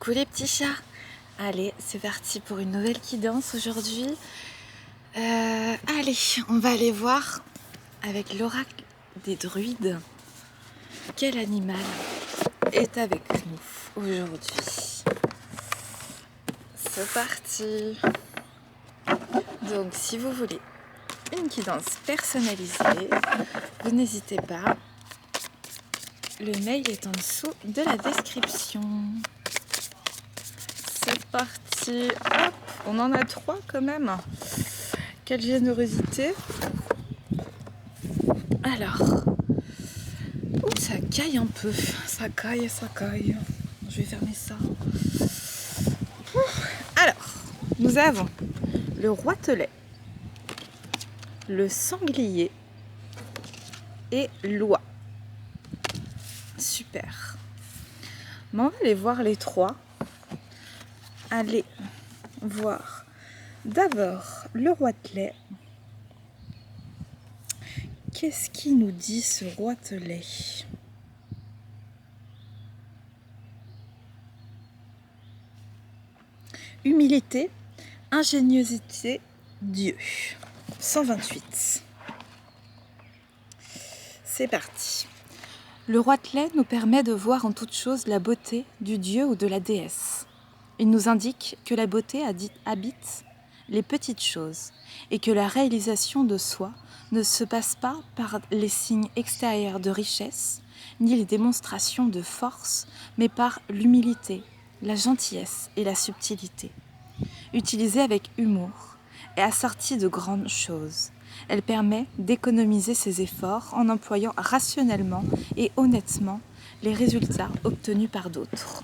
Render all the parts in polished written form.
Coucou les petits chats. Allez, c'est parti pour une nouvelle qui danse aujourd'hui. Allez, on va aller voir avec l'oracle des druides quel animal est avec nous aujourd'hui. C'est parti. Donc si vous voulez une qui danse personnalisée, vous n'hésitez pas. Le mail est en dessous de la description. C'est parti. Hop, on en a 3 quand même. Quelle générosité. Alors, ça caille un peu. Ça caille. Je vais fermer ça. Alors, nous avons le roitelet, le sanglier et l'oie. Super. Mais on va aller voir les 3. Allez voir d'abord le roitelet. Qu'est-ce qui nous dit ce roitelet? Humilité, ingéniosité, Dieu. 128. C'est parti. Le roitelet nous permet de voir en toute chose la beauté du dieu ou de la déesse. Il nous indique que la beauté habite les petites choses et que la réalisation de soi ne se passe pas par les signes extérieurs de richesse ni les démonstrations de force, mais par l'humilité, la gentillesse et la subtilité. Utilisée avec humour et assortie de grandes choses, elle permet d'économiser ses efforts en employant rationnellement et honnêtement les résultats obtenus par d'autres.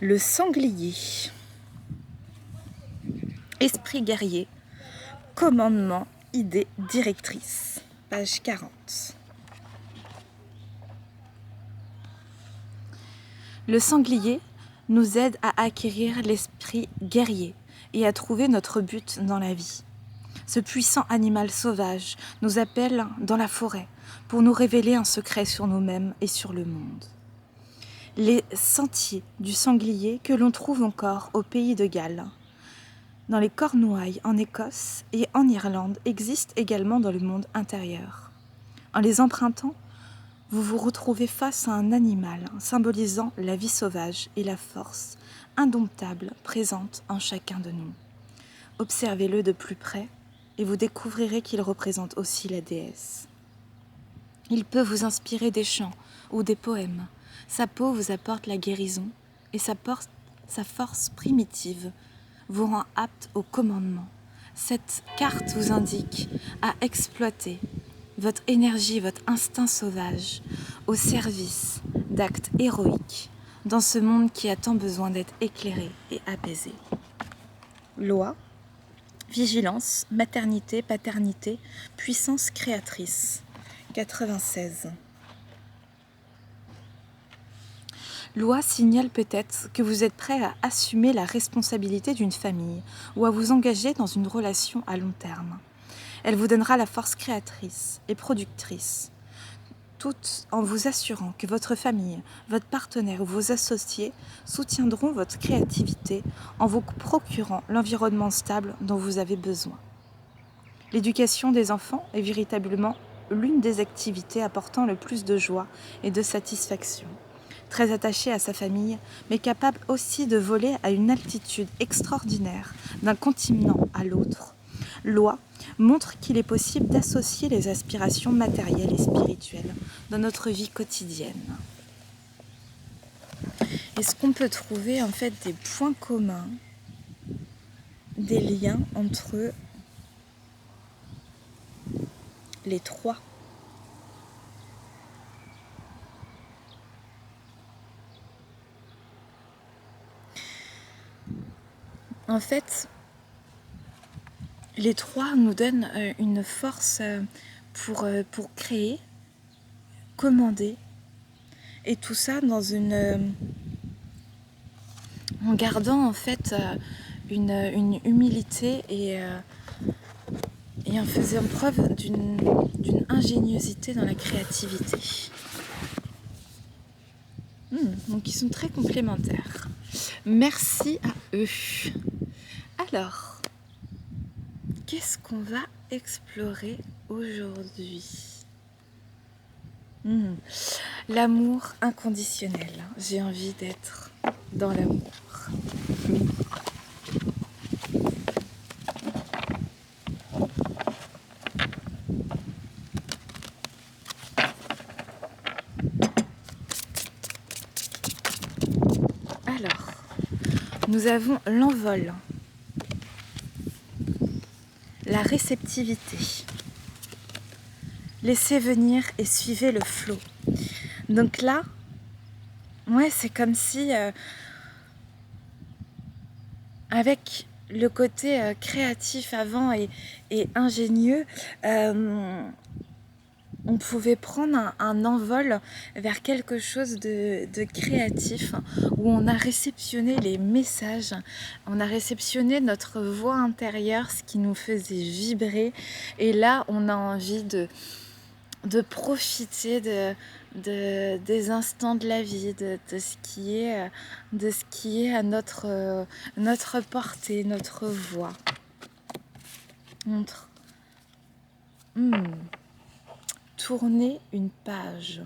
Le sanglier. Esprit guerrier. Commandement, idée directrice. Page 40. Le sanglier nous aide à acquérir l'esprit guerrier et à trouver notre but dans la vie. Ce puissant animal sauvage nous appelle dans la forêt pour nous révéler un secret sur nous-mêmes et sur le monde. Les sentiers du sanglier que l'on trouve encore au pays de Galles, dans les Cornouailles en Écosse et en Irlande existent également dans le monde intérieur. En les empruntant, vous vous retrouvez face à un animal symbolisant la vie sauvage et la force indomptable présente en chacun de nous. Observez-le de plus près et vous découvrirez qu'il représente aussi la déesse. Il peut vous inspirer des chants ou des poèmes. Sa peau vous apporte la guérison et sa force primitive vous rend apte au commandement. Cette carte vous indique à exploiter votre énergie, votre instinct sauvage au service d'actes héroïques dans ce monde qui a tant besoin d'être éclairé et apaisé. Loi, vigilance, maternité, paternité, puissance créatrice. 96. Loi signale peut-être que vous êtes prêt à assumer la responsabilité d'une famille ou à vous engager dans une relation à long terme. Elle vous donnera la force créatrice et productrice, tout en vous assurant que votre famille, votre partenaire ou vos associés soutiendront votre créativité en vous procurant l'environnement stable dont vous avez besoin. L'éducation des enfants est véritablement l'une des activités apportant le plus de joie et de satisfaction. Très attaché à sa famille, mais capable aussi de voler à une altitude extraordinaire d'un continent à l'autre. Loi montre qu'il est possible d'associer les aspirations matérielles et spirituelles dans notre vie quotidienne. Est-ce qu'on peut trouver en fait des points communs, des liens entre les 3 ? En fait, les 3 nous donnent une force pour créer, commander, et tout ça en gardant en fait une humilité et en faisant preuve d'une ingéniosité dans la créativité. Donc ils sont très complémentaires. Merci à eux. Alors, qu'est-ce qu'on va explorer aujourd'hui? L'amour inconditionnel. J'ai envie d'être dans l'amour. Alors, nous avons l'envol, la réceptivité. Laissez venir et suivez le flot. Donc là, ouais, c'est comme si, avec le côté créatif avant et ingénieux, on pouvait prendre un envol vers quelque chose de créatif, où on a réceptionné les messages, on a réceptionné notre voix intérieure, ce qui nous faisait vibrer. Et là, on a envie de profiter des instants de la vie, de ce qui est à notre portée, notre voix. Tourner une page.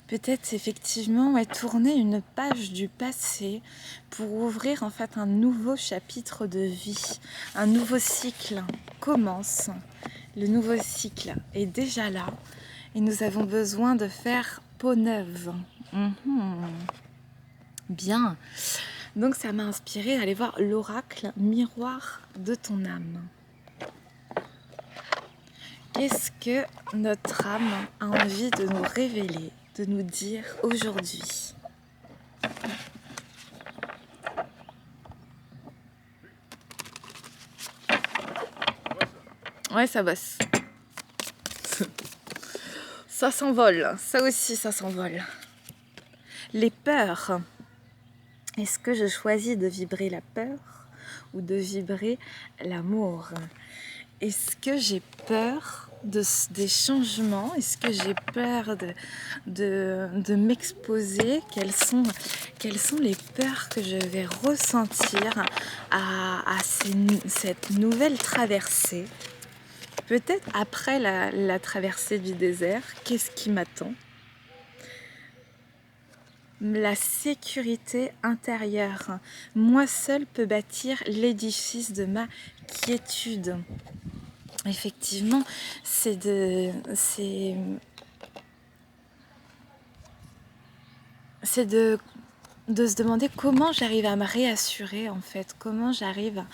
Peut-être effectivement tourner une page du passé pour ouvrir en fait un nouveau chapitre de vie. Un nouveau cycle commence. Le nouveau cycle est déjà là et nous avons besoin de faire peau neuve. Bien. Donc ça m'a inspiré d'aller voir l'oracle miroir de ton âme. Qu'est-ce que notre âme a envie de nous révéler, de nous dire aujourd'hui? Ouais, ça bosse. Ça s'envole, ça aussi ça s'envole. Les peurs. Est-ce que je choisis de vibrer la peur ou de vibrer l'amour? Est-ce que j'ai peur des changements? Est-ce que j'ai peur de m'exposer? Quelles sont les peurs que je vais ressentir à cette nouvelle traversée? Peut-être après la traversée du désert, qu'est-ce qui m'attend? La sécurité intérieure. Moi seule peux bâtir l'édifice de ma quiétude. Effectivement, c'est de se demander comment j'arrive à me réassurer en fait, comment j'arrive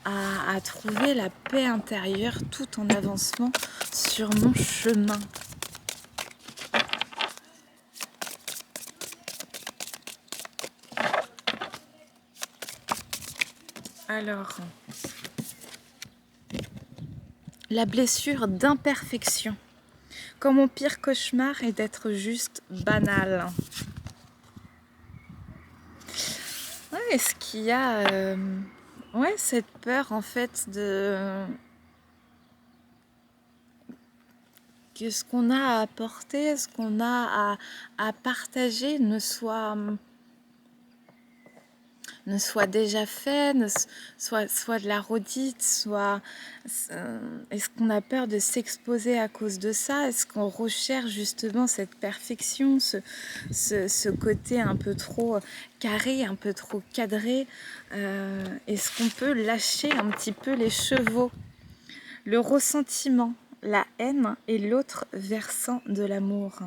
à trouver la paix intérieure tout en avancement sur mon chemin. Alors, la blessure d'imperfection. Quand mon pire cauchemar est d'être juste banal. Ouais, est-ce qu'il y a cette peur en fait que ce qu'on a à apporter, ce qu'on a à partager ne soit déjà fait, soit de la redite, est-ce qu'on a peur de s'exposer à cause de ça? Est-ce qu'on recherche justement cette perfection, ce côté un peu trop carré, un peu trop cadré? Est-ce qu'on peut lâcher un petit peu les chevaux? Le ressentiment, la haine est l'autre versant de l'amour.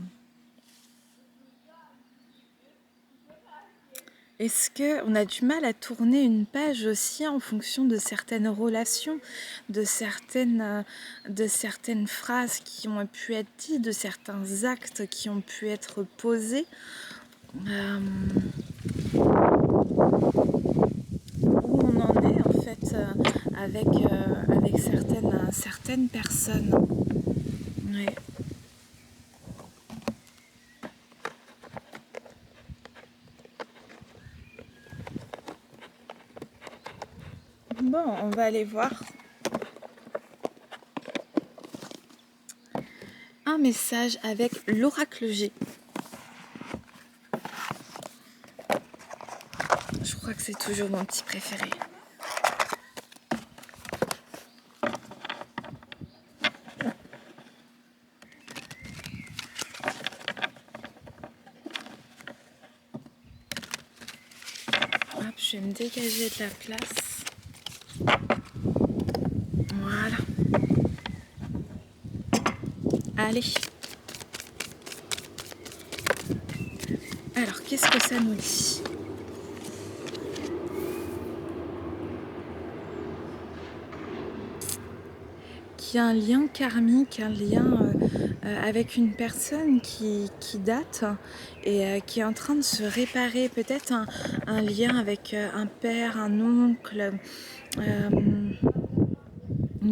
Est-ce qu'on a du mal à tourner une page aussi en fonction de certaines relations, de certaines phrases qui ont pu être dites, de certains actes qui ont pu être posés? Où on en est en fait avec certaines personnes. Ouais. Bon, on va aller voir un message avec l'oracle G. crois que c'est toujours mon petit préféré. Hop, je vais me dégager de la place. Voilà. Allez. Alors, qu'est-ce que ça nous dit? Qu'il y a un lien karmique, un lien avec une personne qui date et qui est en train de se réparer. Peut-être un lien avec un père, un oncle, une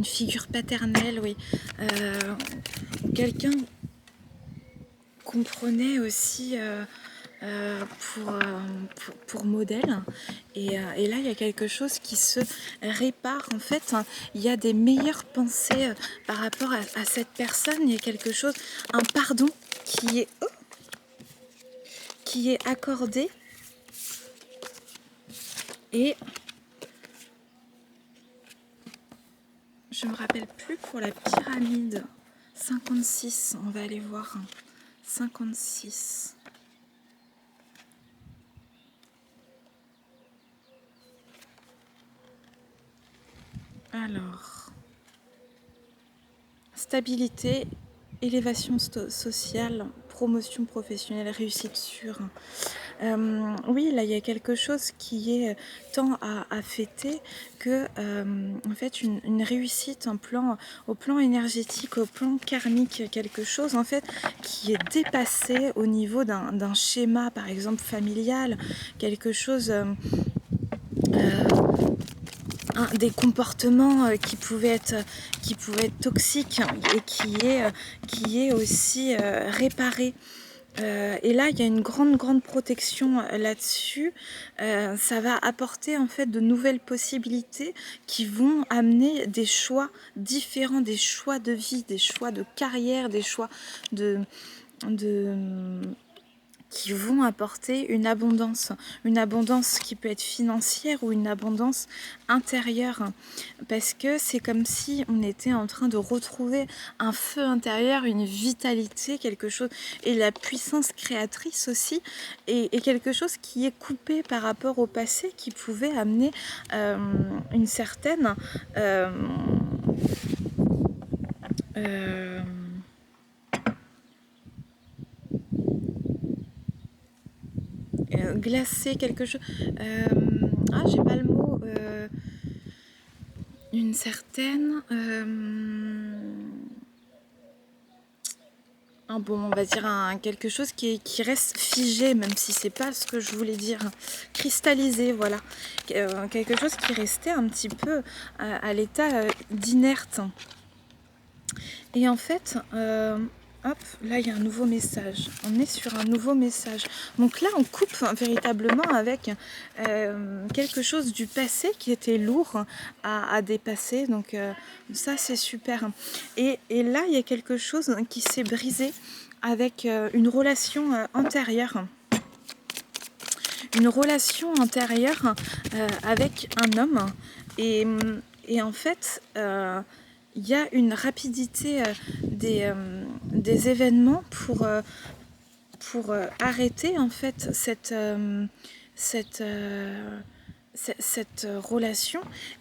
figure paternelle, oui. Quelqu'un qu'on prenait aussi pour modèle. Et là, il y a quelque chose qui se répare. En fait, il y a des meilleures pensées par rapport à cette personne. Il y a quelque chose, un pardon qui est accordé. Et je me rappelle plus pour la pyramide 56. On va aller voir 56. Alors, stabilité, élévation sociale, promotion professionnelle, réussite sûre. Oui, là, il y a quelque chose qui est tant à fêter que, en fait, une réussite au plan énergétique, au plan karmique, quelque chose, en fait, qui est dépassé au niveau d'un schéma, par exemple, familial, quelque chose... des comportements qui pouvaient être toxiques et qui est aussi réparé. Et là, il y a une grande protection là-dessus. Ça va apporter en fait de nouvelles possibilités qui vont amener des choix différents, des choix de vie, des choix de carrière, des choix qui vont apporter une abondance qui peut être financière ou une abondance intérieure, parce que c'est comme si on était en train de retrouver un feu intérieur, une vitalité, quelque chose, et la puissance créatrice aussi, et quelque chose qui est coupé par rapport au passé, qui pouvait amener une certaine glacé, quelque chose. J'ai pas le mot. Une certaine. On va dire quelque chose qui reste figé, même si c'est pas ce que je voulais dire. Cristallisé, voilà. Quelque chose qui restait un petit peu à l'état d'inerte. Et en fait. Hop, là il y a un nouveau message. On est sur un nouveau message. Donc là on coupe véritablement avec quelque chose du passé qui était lourd à dépasser. Donc ça c'est super. Et là il y a quelque chose qui s'est brisé avec une relation antérieure. Une relation antérieure avec un homme. Et en fait... il y a une rapidité des événements pour arrêter en fait cette relation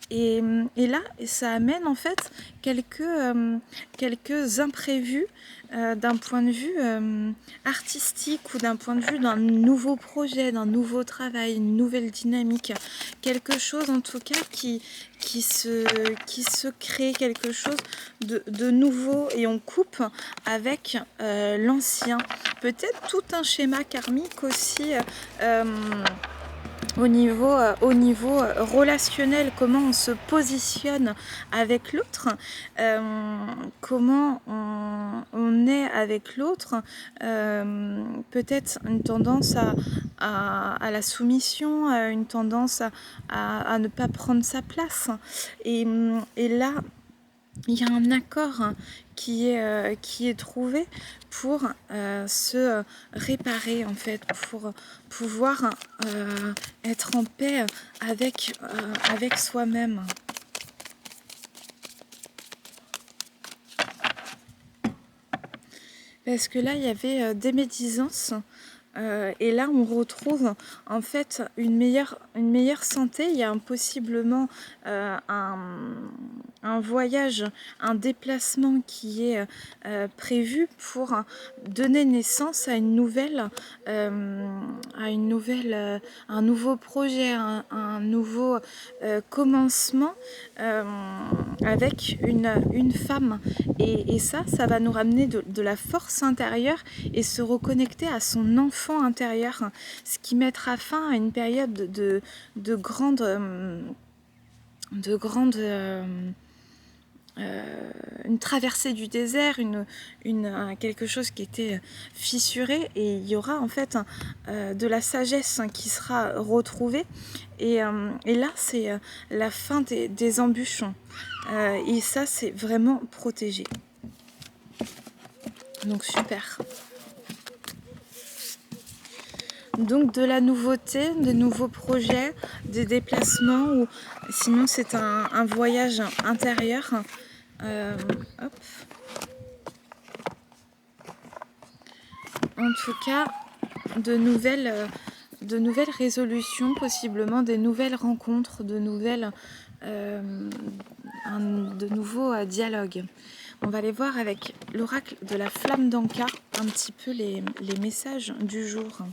et là ça amène en fait quelques imprévus d'un point de vue artistique ou d'un point de vue d'un nouveau projet, d'un nouveau travail, une nouvelle dynamique, quelque chose en tout cas qui se crée, quelque chose de nouveau, et on coupe avec l'ancien, peut-être tout un schéma karmique aussi au niveau relationnel, comment on se positionne avec l'autre, comment on est avec l'autre, peut-être une tendance à la soumission, une tendance à ne pas prendre sa place. Et là, il y a un accord qui est trouvé pour se réparer en fait, pour pouvoir être en paix avec soi-même. Parce que là, il y avait des médisances. Et là, on retrouve en fait une meilleure santé. Il y a possiblement un voyage, un déplacement qui est prévu pour donner naissance à une nouvelle, un nouveau projet, un nouveau commencement avec une femme. Et ça va nous ramener de la force intérieure et se reconnecter à son enfant intérieur, ce qui mettra fin à une période de grande une traversée du désert, quelque chose qui était fissuré, et il y aura en fait de la sagesse qui sera retrouvée, et là c'est la fin des embûchons, et ça c'est vraiment protégé, donc super. Donc de la nouveauté, de nouveaux projets, des déplacements, ou sinon c'est un voyage intérieur. Hop. En tout cas, de nouvelles résolutions, possiblement des nouvelles rencontres, de nouveaux dialogues. On va aller voir avec l'oracle de la flamme d'Anka un petit peu les messages du jour.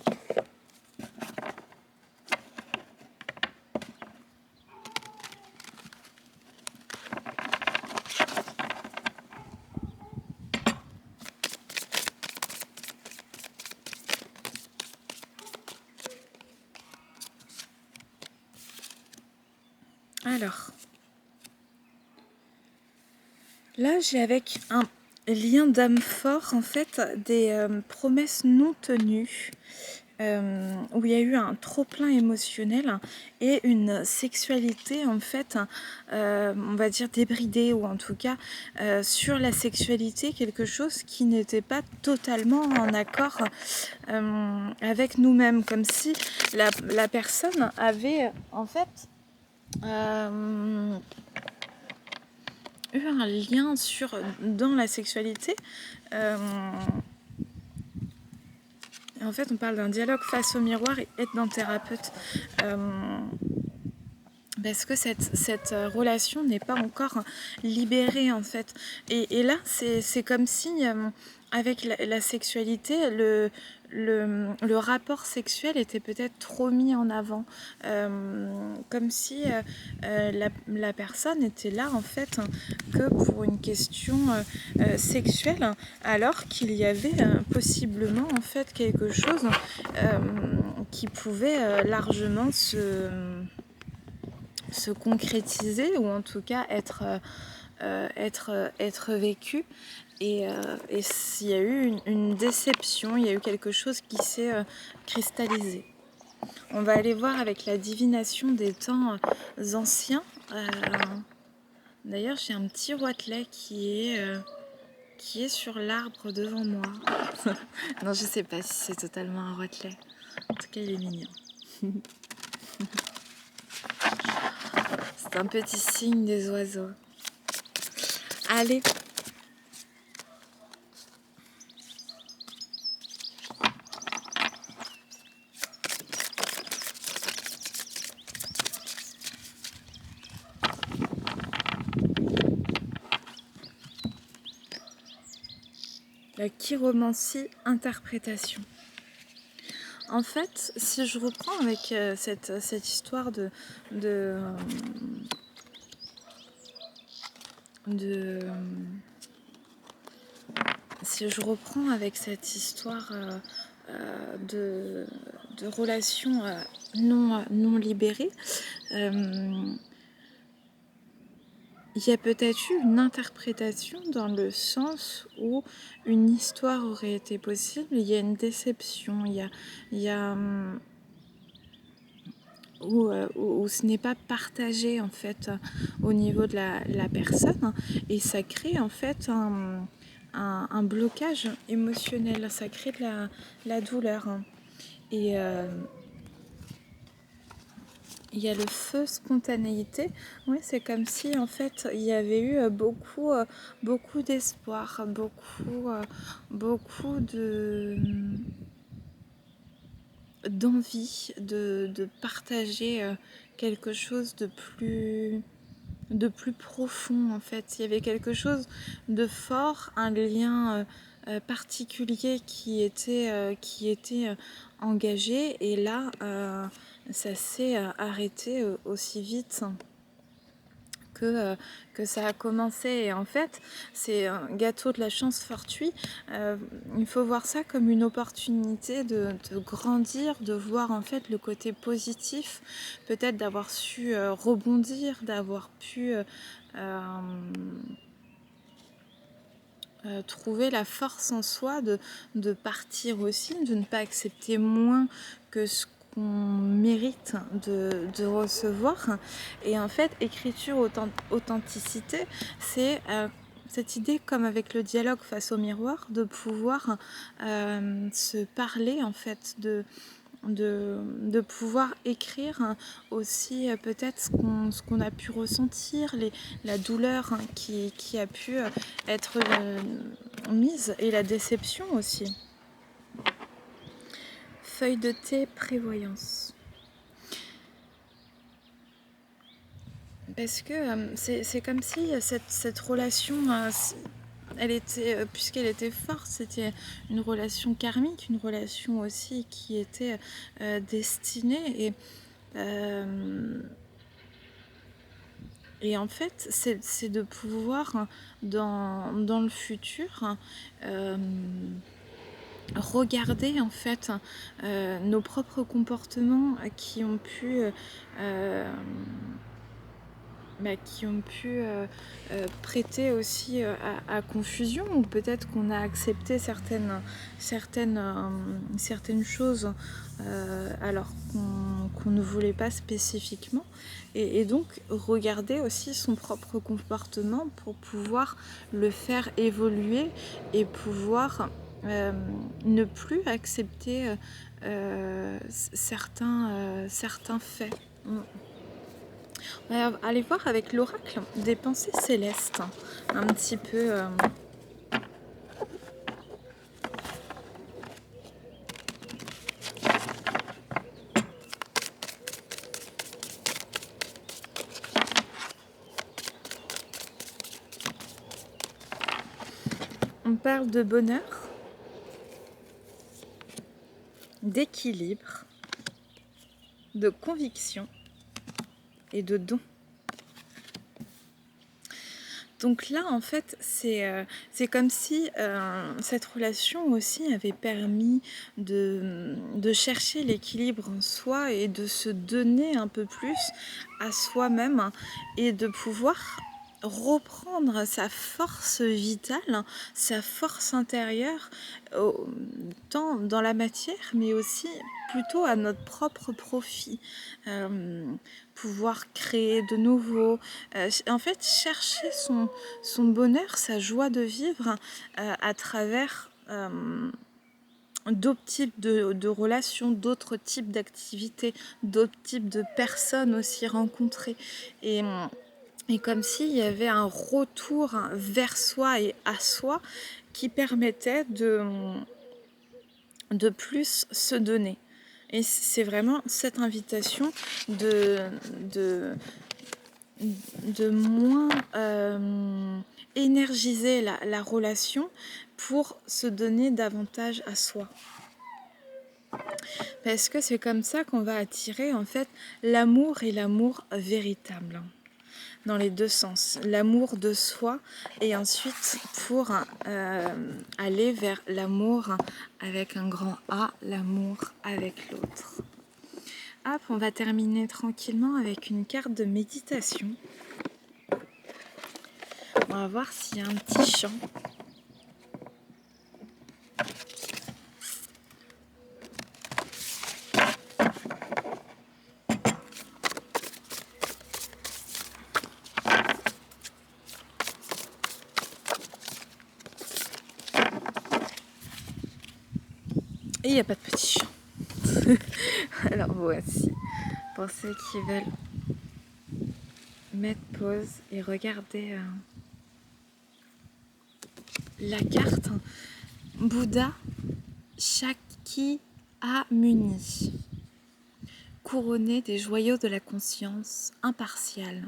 Alors, là j'ai avec un lien d'âme fort en fait des promesses non tenues, où il y a eu un trop-plein émotionnel et une sexualité en fait, on va dire débridée, ou en tout cas sur la sexualité, quelque chose qui n'était pas totalement en accord avec nous-mêmes, comme si la personne avait en fait eu un lien dans la sexualité. En fait, on parle d'un dialogue face au miroir et être d'un thérapeute. Parce que cette relation n'est pas encore libérée en fait. Et là, c'est comme si avec la sexualité, le rapport sexuel était peut-être trop mis en avant. Comme si la personne était là en fait que pour une question sexuelle, alors qu'il y avait possiblement en fait quelque chose qui pouvait largement se concrétiser, ou en tout cas être vécu. Et s'il y a eu une déception, il y a eu quelque chose qui s'est cristallisé. On va aller voir avec la divination des temps anciens. D'ailleurs, j'ai un petit roitelet qui est sur l'arbre devant moi. Non, je sais pas si c'est totalement un roitelet. En tout cas, il est mignon. C'est un petit signe des oiseaux. Allez. La chiromancie interprétation. En fait, si je reprends avec cette histoire si je reprends avec cette histoire de relations non libérées, il y a peut-être eu une interprétation dans le sens où une histoire aurait été possible, il y a une déception, il y a où ce n'est pas partagé en fait au niveau de la personne, et ça crée en fait un blocage émotionnel, ça crée de la douleur. Et il y a le feu spontanéité. Oui, c'est comme si en fait il y avait eu beaucoup d'espoir, beaucoup d'envie de partager quelque chose de plus profond en fait. Il y avait quelque chose de fort, un lien particulier qui était engagé, et là ça s'est arrêté aussi vite que ça a commencé. Et en fait, c'est un gâteau de la chance fortuit. Il faut voir ça comme une opportunité de grandir, de voir en fait le côté positif, peut-être d'avoir su rebondir, d'avoir pu trouver la force en soi de partir aussi, de ne pas accepter moins que ce qu'on mérite de recevoir. Et en fait, écriture, authenticité, c'est cette idée, comme avec le dialogue face au miroir, de pouvoir se parler en fait, de pouvoir écrire aussi peut-être ce qu'on a pu ressentir, la douleur qui a pu être mise, et la déception aussi. Feuille de thé, prévoyance. Parce que c'est comme si cette relation, elle était, puisqu'elle était forte, c'était une relation karmique, une relation aussi qui était destinée. Et en fait, c'est de pouvoir, dans le futur, regarder en fait nos propres comportements qui ont pu prêter aussi à confusion, ou peut-être qu'on a accepté certaines choses alors qu'on ne voulait pas spécifiquement, et donc regarder aussi son propre comportement pour pouvoir le faire évoluer et pouvoir ne plus accepter certains faits. On va aller voir avec l'oracle des pensées célestes, un petit peu. On parle de bonheur, d'équilibre, de conviction et de don. Donc là, en fait, c'est comme si cette relation aussi avait permis de chercher l'équilibre en soi et de se donner un peu plus à soi-même, et de pouvoir reprendre sa force vitale, sa force intérieure, tant dans la matière, mais aussi plutôt à notre propre profit. Pouvoir créer de nouveau, en fait chercher son bonheur, sa joie de vivre à travers d'autres types de relations, d'autres types d'activités, d'autres types de personnes aussi rencontrées. Et comme s'il y avait un retour vers soi et à soi qui permettait de plus se donner. Et c'est vraiment cette invitation de moins énergiser la relation pour se donner davantage à soi. Parce que c'est comme ça qu'on va attirer en fait l'amour, et l'amour véritable, dans les deux sens. L'amour de soi, et ensuite pour aller vers l'amour avec un grand A, l'amour avec l'autre. Hop, on va terminer tranquillement avec une carte de méditation. On va voir s'il y a un petit chant. n'y a pas de petits chiens. Alors voici, pour ceux qui veulent mettre pause et regarder la carte, Bouddha Shakyamuni, couronné des joyaux de la conscience impartiale,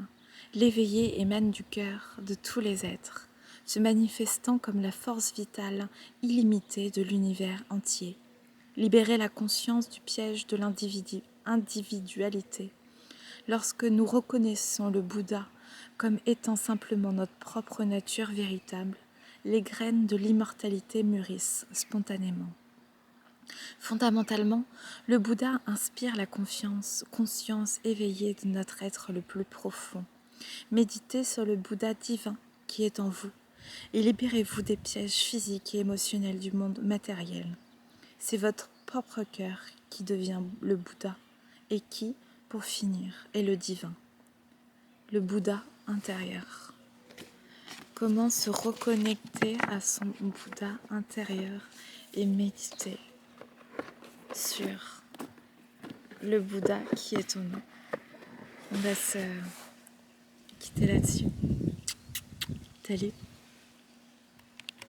l'éveillé émane du cœur de tous les êtres, se manifestant comme la force vitale illimitée de l'univers entier. Libérer la conscience du piège de l'individualité. Lorsque nous reconnaissons le Bouddha comme étant simplement notre propre nature véritable, les graines de l'immortalité mûrissent spontanément. Fondamentalement, le Bouddha inspire la conscience éveillée de notre être le plus profond. Méditez sur le Bouddha divin qui est en vous et libérez-vous des pièges physiques et émotionnels du monde matériel. C'est votre propre cœur qui devient le Bouddha et qui, pour finir, est le divin. Le Bouddha intérieur. Comment se reconnecter à son Bouddha intérieur et méditer sur le Bouddha qui est en nous. On va se quitter là-dessus. Salut.